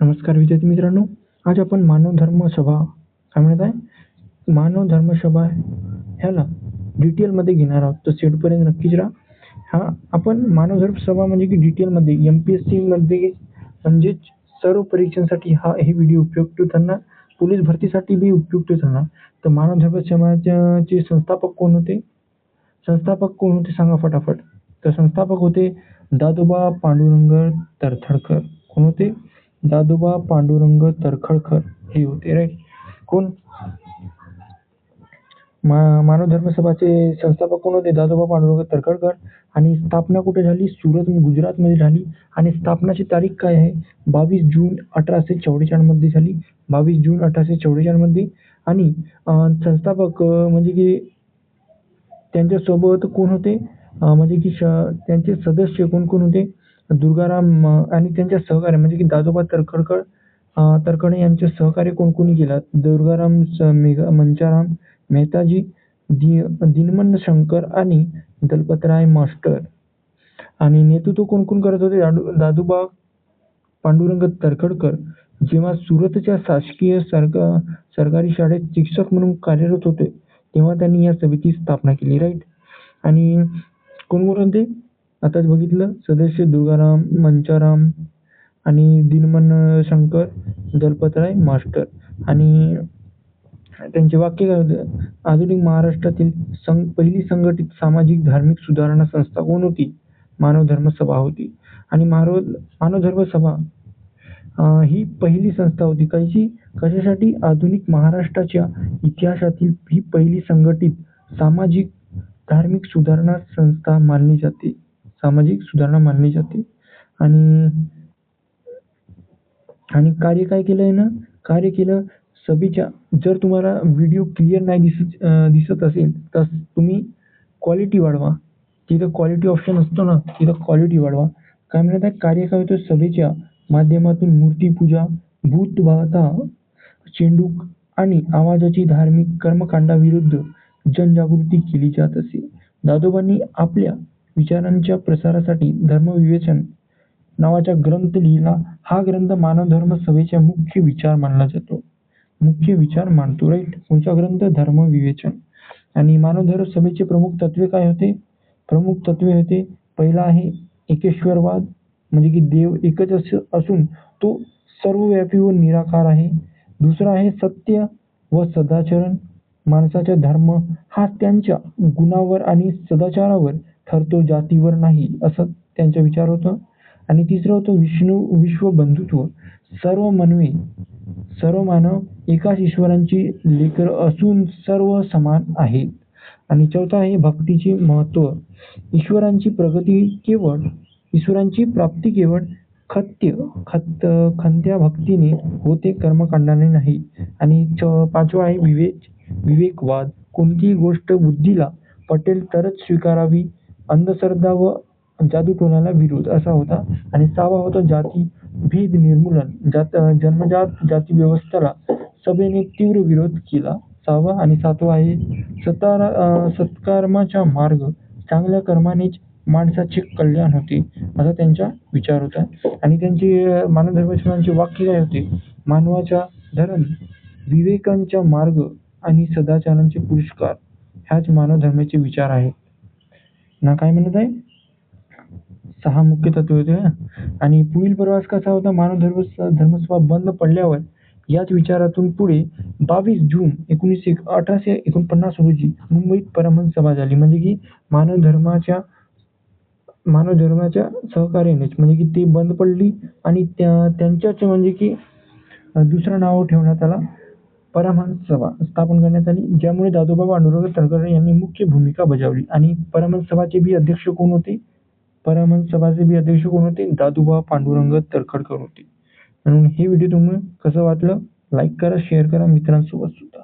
नमस्कार विद्यार्थी मित्रांनो, आज आपण मानव धर्म सभा काय म्हणत आहे? मानव धर्म सभा ह्याला डिटेलमध्ये घेणार आहोत. तर शेवटपर्यंत नक्कीच राहा. आपण मानव धर्म सभा म्हणजे की डिटेलमध्ये MPSC मध्ये म्हणजेच सर्व परीक्षांसाठी हे व्हिडिओ उपयुक्त ठरणार. पोलीस भरतीसाठी बी उपयुक्त ठरणार. तर मानव धर्म समाजाचे संस्थापक कोण होते? सांगा फटाफट. तर संस्थापक होते दादोबा पांडुरंग तर्खडकर. कोण होते? दादोबा पांडुरंग तर्खडकर हे होते. राईट. कोण? मानव धर्म सभाचे संस्थापक कोण होते? दादोबा पांडुरंग तर्खडकर. आणि स्थापना कुठे झाली? सुरत, गुजरातमध्ये झाली. आणि स्थापनाची तारीख काय आहे? 22 जून 1844 मध्ये झाली. 22 जून 1844 मध्ये. आणि संस्थापक म्हणजे की त्यांच्यासोबत कोण होते? म्हणजे की त्यांचे सदस्य कोण कोण होते? दुर्गाराम आणि त्यांच्या सहकार्य म्हणजे की दादोबा तर्खडे यांचे सहकार्य कोण कोणी केलं? दुर्गाराम मंचाराम मेहताजी, दिनमन शंकर आणि दलपतराय मास्टर. आणि नेतृत्व कोण कोण करत होते? दादोबा पांडुरंग तर्खडकर जेव्हा सुरतच्या शासकीय सरकारी शाळेत शिक्षक म्हणून कार्यरत होते तेव्हा त्यांनी या सभेची स्थापना केली. राईट. आणि कोण कोण होते? आताच बघितलं. सदस्य दुर्गाराम मंचाराम आणि दिनमन शंकर, दलपतराय मास्टर. आणि त्यांचे वाक्य काय होते? आधुनिक महाराष्ट्रातील पहिली संघटित सामाजिक धार्मिक सुधारणा संस्था कोण होती? मानव धर्म सभा होती. आणि मानव धर्म सभा ही पहिली संस्था होती. कशासाठी? आधुनिक महाराष्ट्राच्या इतिहासातील ही पहिली संघटित सामाजिक धार्मिक सुधारणा संस्था मानली जाते. आणि कार्य काय केलं आहे ना? कार्य केलं सभेच्या. जर तुम्हाला व्हिडिओ क्लिअर नाही दिसत असेल तर तुम्ही क्वालिटी वाढवा. तिथं क्वालिटी ऑप्शन असतो ना, तिथं क्वालिटी वाढवा. काय म्हणत आहे? कार्य काय होतं? सभेच्या माध्यमातून मूर्तीपूजा, भूतबाधा, चेंडूक आणि आवाजाची धार्मिक कर्मकांडाविरुद्ध जनजागृती केली जात असे. दादोबांनी आपल्या विचारांच्या प्रसारासाठी धर्मविवेचन नावाचा ग्रंथ लिहिला. हा ग्रंथ मानव धर्म सभेचा मुख्य विचार मानतो. राईट. कोणता ग्रंथ? धर्मविवेचन. आणि मानव धर्म सभेचे प्रमुख तत्वे काय होते? पहिला आहे एकेश्वरवाद, म्हणजे की देव एकच असून तो सर्वव्यापी व निराकार आहे. दुसरा आहे सत्य व सदाचरण. माणसाचा धर्म हा त्यांच्या गुणावर आणि सदाचारावर ठरतो, जातीवर नाही, असं त्यांचा विचार होता. आणि तिसरं होतं विश्व बंधुत्व. सर्व मानव एकाच ईश्वरांची लेकरं असून सर्व समान आहेत. आणि चौथा आहे भक्तीचे महत्त्व. ईश्वरांची प्राप्ती केवळ खंत्या भक्तीने होते, कर्मकांडाने नाही. आणि पाचवा आहे विवेकवाद. कोणतीही गोष्ट बुद्धीला पटेल तरच स्वीकारावी. अंधश्रद्धा व जादूटोण्याला विरोध, असा होता. आणि सहावा होता जाती भेद निर्मूलन. जन्मजात जाती व्यवस्थेला सभेने तीव्र विरोध केला. सहावा. आणि सातवा आहे सत्कर्माचा मार्ग. चांगल्या कर्मानेच माणसाचे कल्याण होते, असा त्यांचा विचार होता. आणि त्यांचे मानव धर्माचे वाक्य काय होते? मानवाचा धर्म, विवेकांचा मार्ग आणि सदाचारांचे पुरस्कार ह्याच मानव धर्माचे विचार आहेत ना. काय म्हणत आहे? 6 मुख्य तत्वे होते. आणि पुढील प्रवास कसा होता? मानव धर्मसभा बंद पडल्यावर याच विचारातून पुढे 22 जून 1849 रोजी मुंबईत परमहंस सभा झाली. म्हणजे की मानव धर्माच्या सहकार्यानेच म्हणजे की ती बंद पडली. आणि त्यांच्याच म्हणजे की दुसरं नाव ठेवण्यात आला, परमहंस सभा स्थापन करण्यात आली, ज्यामुळे दादोबा पांडुरंग तर्खडकर यांनी मुख्य भूमिका बजावली. आणि परमहंस सभाचे बी अध्यक्ष कोण होते? दादोबा पांडुरंग तर्खडकर होते. म्हणून हे व्हिडिओ तुम्हाला कसं वाटलं? लाईक करा, शेअर करा मित्रांसोबत सुद्धा.